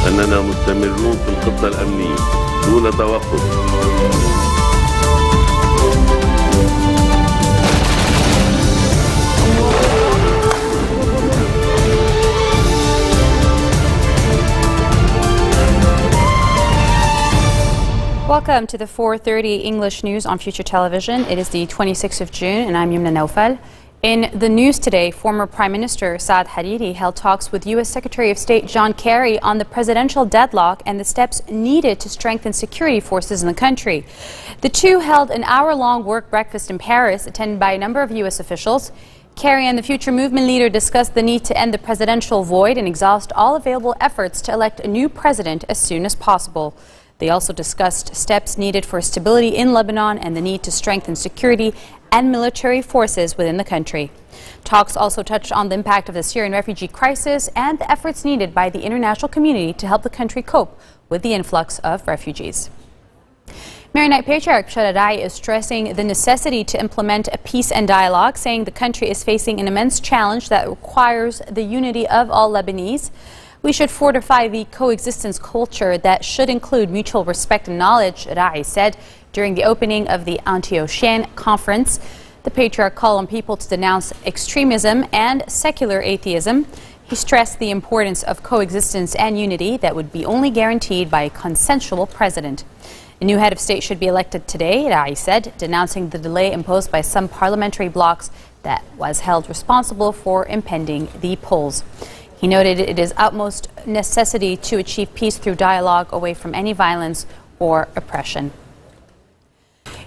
أننا مستمرون في الخطة الأمنية دون توقف. Welcome to the 4:30 English News on Future Television. It is the 26th of June and I'm Yumna Naufal. In the news today, former Prime Minister Saad Hariri held talks with U.S. Secretary of State John Kerry on the presidential deadlock and the steps needed to strengthen security forces in the country. The two held an hour-long work breakfast in Paris, attended by a number of U.S. officials. Kerry and the Future Movement leader discussed the need to end the presidential void and exhaust all available efforts to elect a new president as soon as possible. They also discussed steps needed for stability in Lebanon and the need to strengthen security and military forces within the country. Talks also touched on the impact of the Syrian refugee crisis and the efforts needed by the international community to help the country cope with the influx of refugees. Maronite Patriarch Shadadai is stressing the necessity to implement a peace and dialogue, saying the country is facing an immense challenge that requires the unity of all Lebanese. We should fortify the coexistence culture that should include mutual respect and knowledge, Rai said during the opening of the Antiochian Conference. The Patriarch called on people to denounce extremism and secular atheism. He stressed the importance of coexistence and unity that would be only guaranteed by a consensual president. A new head of state should be elected today, Rai said, denouncing the delay imposed by some parliamentary blocs that was held responsible for impending the polls. He noted it is utmost necessity to achieve peace through dialogue away from any violence or oppression.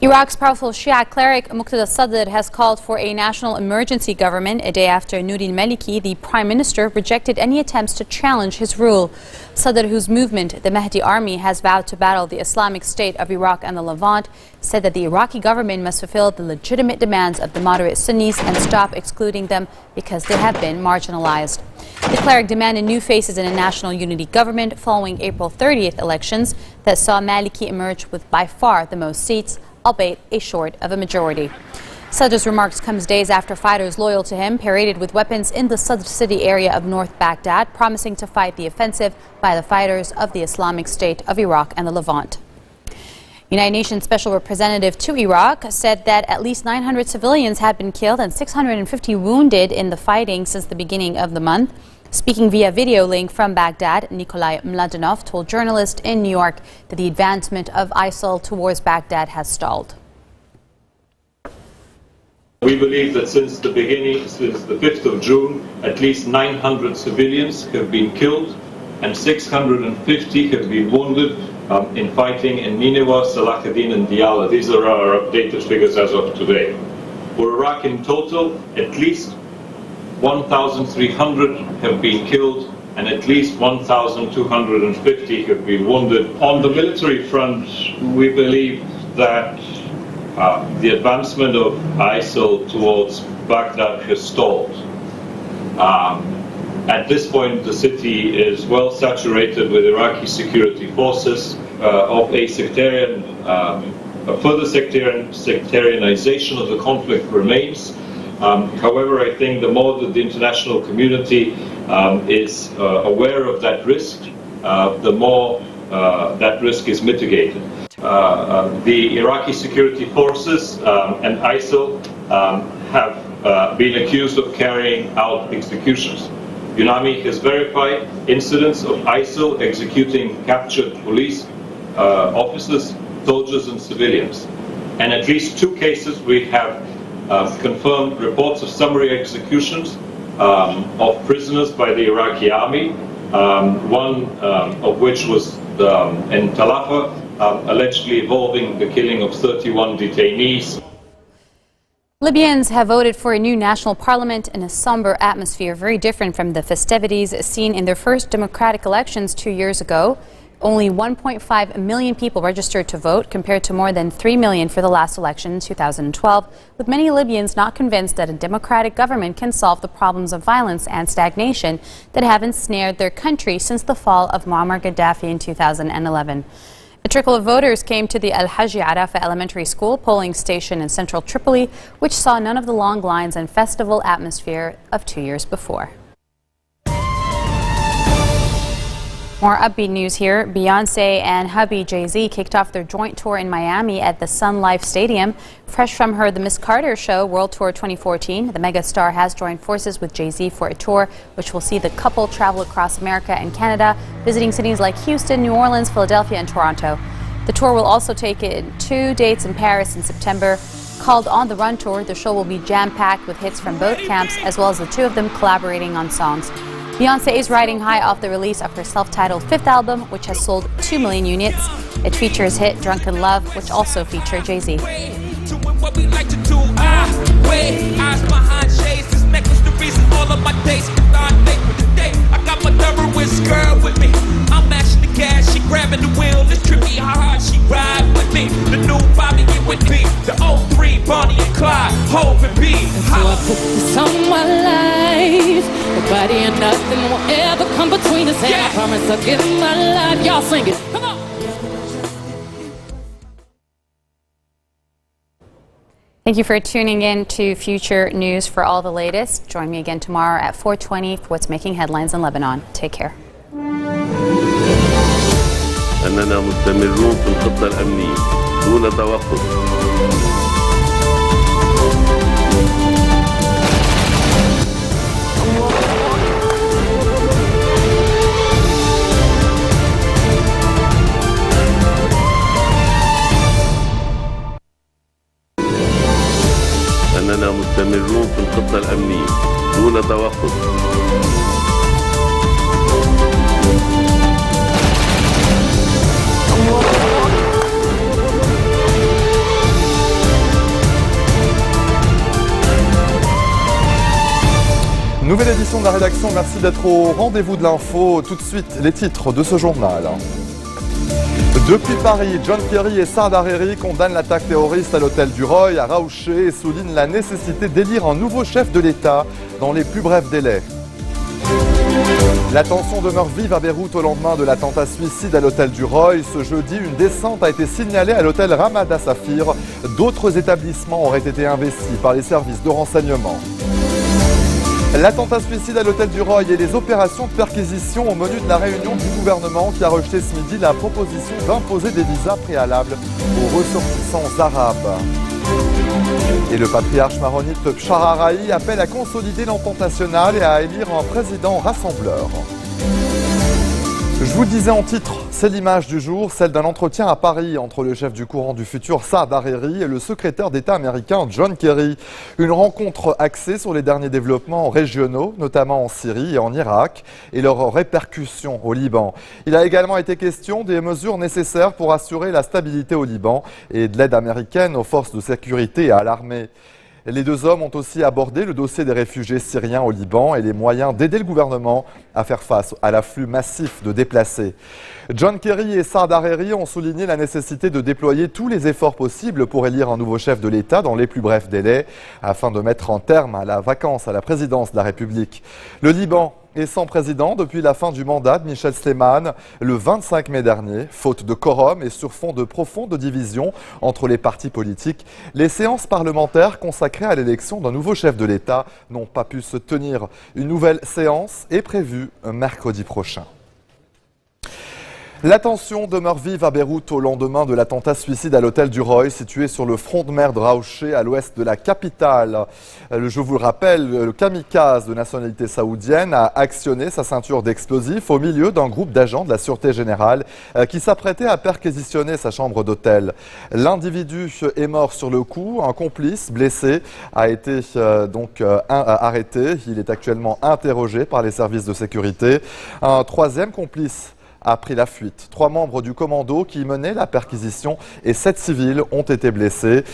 Iraq's powerful Shia cleric Muqtada Sadr has called for a national emergency government a day after Nouri al-Maliki, the prime minister, rejected any attempts to challenge his rule. Sadr, whose movement, the Mahdi Army, has vowed to battle the Islamic State of Iraq and the Levant, said that the Iraqi government must fulfill the legitimate demands of the moderate Sunnis and stop excluding them because they have been marginalized. The cleric demanded new faces in a national unity government following April 30th elections that saw Maliki emerge with by far the most seats, albeit a short of a majority. Sadr's remarks comes days after fighters loyal to him paraded with weapons in the Sadr city area of North Baghdad, promising to fight the offensive by the fighters of the Islamic State of Iraq and the Levant. United Nations Special Representative to Iraq said that at least 900 civilians had been killed and 650 wounded in the fighting since the beginning of the month. Speaking via video link from Baghdad, Nikolai Mladenov told journalists in New York that the advancement of ISIL towards Baghdad has stalled. We believe that since the 5th of June, at least 900 civilians have been killed and 650 have been wounded in fighting in Nineveh, Salah ad-Din and Diyala. These are our updated figures as of today. For Iraq in total, at least 1,300 have been killed and at least 1,250 have been wounded. On the military front, we believe that the advancement of ISIL towards Baghdad has stalled. At this point, the city is well saturated with Iraqi security forces of a sectarian, further sectarianization of the conflict remains. However, I think the more that the international community is aware of that risk, the more that risk is mitigated. The Iraqi security forces and ISIL have been accused of carrying out executions. UNAMI has verified incidents of ISIL executing captured police officers, soldiers and civilians. And at least 2 cases we have confirmed reports of summary executions of prisoners by the Iraqi army, one of which was in Talafa, allegedly involving the killing of 31 detainees. Libyans have voted for a new national parliament in a somber atmosphere, very different from the festivities seen in their first democratic elections 2 years ago. Only 1.5 million people registered to vote, compared to more than 3 million for the last election in 2012, with many Libyans not convinced that a democratic government can solve the problems of violence and stagnation that have ensnared their country since the fall of Muammar Gaddafi in 2011. A trickle of voters came to the Al-Haji Arafa Elementary School polling station in central Tripoli, which saw none of the long lines and festival atmosphere of 2 years before. More upbeat news here. Beyonce and hubby Jay-Z kicked off their joint tour in Miami at the Sun Life Stadium. Fresh from her The Miss Carter Show World Tour 2014, the megastar has joined forces with Jay-Z for a tour which will see the couple travel across America and Canada, visiting cities like Houston, New Orleans, Philadelphia, and Toronto. The tour will also take in 2 dates in Paris in September. Called On the Run Tour, the show will be jam-packed with hits from both camps, as well as the two of them collaborating on songs. Beyonce is riding high off the release of her self-titled 5th album, which has sold 2 million units. It features hit Drunken Love, which also featured Jay-Z. I'm mashing the gas, she grabbing the wheel. It's trippy how hard she ride with me. The new Bobby get with me. The 03 Bonnie and Clyde, Hov and B. So I put this on my life. Nobody and nothing will ever come between us. And I promise I'll give my life. Y'all sing it. Come on. Thank you for tuning in to Future News for all the latest. Join me again tomorrow at 4:20 for what's making headlines in Lebanon. Take care. أننا مستمرون في الخطة الأمنية دون توقف. أننا مستمرون في الخطة الأمنية دون توقف. Nouvelle édition de la rédaction, merci d'être au rendez-vous de l'info. Tout de suite, les titres de ce journal. Depuis Paris, John Kerry et Saad Hariri condamnent l'attaque terroriste à l'hôtel du Roy à Raouché et soulignent la nécessité d'élire un nouveau chef de l'État dans les plus brefs délais. La tension demeure vive à Beyrouth au lendemain de l'attentat suicide à l'hôtel du Roy. Ce jeudi, une descente a été signalée à l'hôtel Ramada Safir. D'autres établissements auraient été investis par les services de renseignement. L'attentat suicide à l'hôtel du Roy et les opérations de perquisition au menu de la réunion du gouvernement qui a rejeté ce midi la proposition d'imposer des visas préalables aux ressortissants arabes. Et le patriarche maronite Pshaharahi appelle à consolider l'entente nationale et à élire un président rassembleur. Je vous le disais en titre, c'est l'image du jour, celle d'un entretien à Paris entre le chef du courant du futur Saad Hariri et le secrétaire d'État américain John Kerry. Une rencontre axée sur les derniers développements régionaux, notamment en Syrie et en Irak, et leurs répercussions au Liban. Il a également été question des mesures nécessaires pour assurer la stabilité au Liban et de l'aide américaine aux forces de sécurité et à l'armée. Les deux hommes ont aussi abordé le dossier des réfugiés syriens au Liban et les moyens d'aider le gouvernement à faire face à l'afflux massif de déplacés. John Kerry et Saad Hariri ont souligné la nécessité de déployer tous les efforts possibles pour élire un nouveau chef de l'État dans les plus brefs délais afin de mettre un terme à la vacance à la présidence de la République. Le Liban est sans président depuis la fin du mandat de Michel Sleiman le 25 mai dernier. Faute de quorum et sur fond de profonde division entre les partis politiques, les séances parlementaires consacrées à l'élection d'un nouveau chef de l'État n'ont pas pu se tenir. Une nouvelle séance est prévue mercredi prochain. La tension demeure vive à Beyrouth au lendemain de l'attentat suicide à l'hôtel du Roy, situé sur le front de mer de Raouché, à l'ouest de la capitale. Je vous le rappelle, le kamikaze de nationalité saoudienne a actionné sa ceinture d'explosifs au milieu d'un groupe d'agents de la Sûreté Générale qui s'apprêtait à perquisitionner sa chambre d'hôtel. L'individu est mort sur le coup, un complice blessé a été arrêté. Il est actuellement interrogé par les services de sécurité. Un troisième complice a pris la fuite. 3 membres du commando qui menaient la perquisition et 7 civils ont été blessés.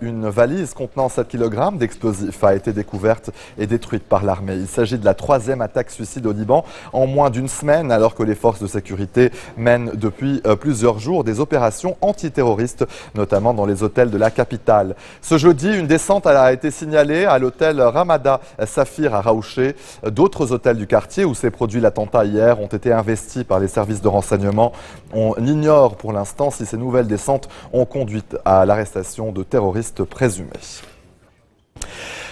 Une valise contenant 7 kg d'explosifs a été découverte et détruite par l'armée. Il s'agit de la 3e attaque suicide au Liban en moins d'une semaine, alors que les forces de sécurité mènent depuis plusieurs jours des opérations antiterroristes, notamment dans les hôtels de la capitale. Ce jeudi, une descente a été signalée à l'hôtel Ramada Safir à Raouché. D'autres hôtels du quartier où s'est produit l'attentat hier ont été investis par les services de renseignement. On ignore pour l'instant si ces nouvelles descentes ont conduit à l'arrestation de terroristes présumés.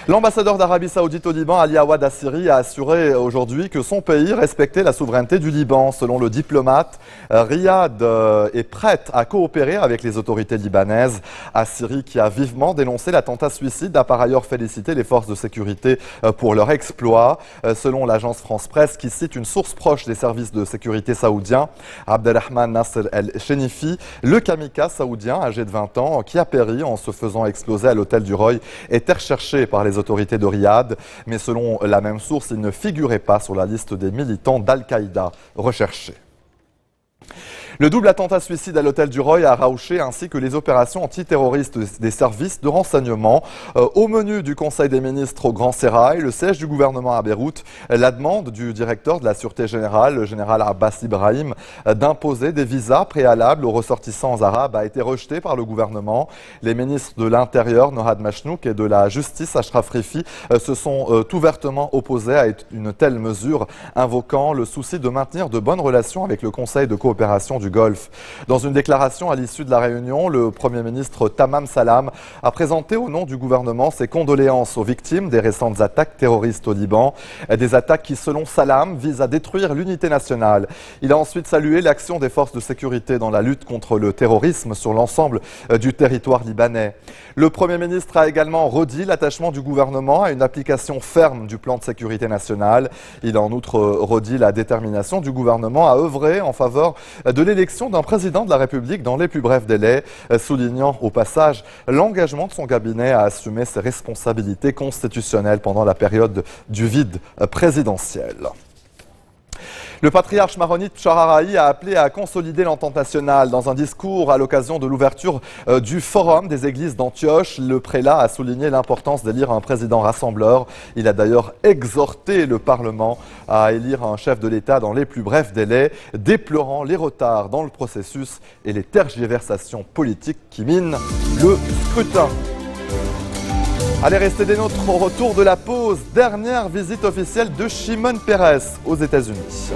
L'ambassadeur d'Arabie Saoudite au Liban, Ali Awad Assiri, a assuré aujourd'hui que son pays respectait la souveraineté du Liban. Selon le diplomate, Riyad est prête à coopérer avec les autorités libanaises. Assiri, qui a vivement dénoncé l'attentat suicide, a par ailleurs félicité les forces de sécurité pour leur exploit. Selon l'agence France-Presse, qui cite une source proche des services de sécurité saoudiens, Abdelrahman Nasser El-Chenifi, le kamikaze saoudien âgé de 20 ans qui a péri en se faisant exploser à l'hôtel du Roy, était recherché par les autorités de Riyad, mais selon la même source, il ne figurait pas sur la liste des militants d'Al-Qaïda recherchés. Le double attentat suicide à l'hôtel du Roy à Raouché ainsi que les opérations antiterroristes des services de renseignement. Au menu du Conseil des ministres au Grand Sérail, le siège du gouvernement à Beyrouth, la demande du directeur de la Sûreté générale, le général Abbas Ibrahim, d'imposer des visas préalables aux ressortissants arabes a été rejetée par le gouvernement. Les ministres de l'Intérieur, Nohad Machnouk, et de la Justice, Ashraf Rifi, se sont ouvertement opposés à une telle mesure, invoquant le souci de maintenir de bonnes relations avec le Conseil de coopération du Golfe. Dans une déclaration à l'issue de la réunion, le Premier ministre Tamam Salam a présenté au nom du gouvernement ses condoléances aux victimes des récentes attaques terroristes au Liban. Des attaques qui, selon Salam, visent à détruire l'unité nationale. Il a ensuite salué l'action des forces de sécurité dans la lutte contre le terrorisme sur l'ensemble du territoire libanais. Le Premier ministre a également redit l'attachement du gouvernement à une application ferme du plan de sécurité nationale. Il a en outre redit la détermination du gouvernement à œuvrer en faveur de l'élection d'un président de la République dans les plus brefs délais, soulignant au passage l'engagement de son cabinet à assumer ses responsabilités constitutionnelles pendant la période du vide présidentiel. Le patriarche maronite Chararaï a appelé à consolider l'entente nationale. Dans un discours à l'occasion de l'ouverture du Forum des églises d'Antioche, le prélat a souligné l'importance d'élire un président rassembleur. Il a d'ailleurs exhorté le Parlement à élire un chef de l'État dans les plus brefs délais, déplorant les retards dans le processus et les tergiversations politiques qui minent le scrutin. Allez, restez des nôtres au retour de la pause. Dernière visite officielle de Shimon Peres aux États-Unis.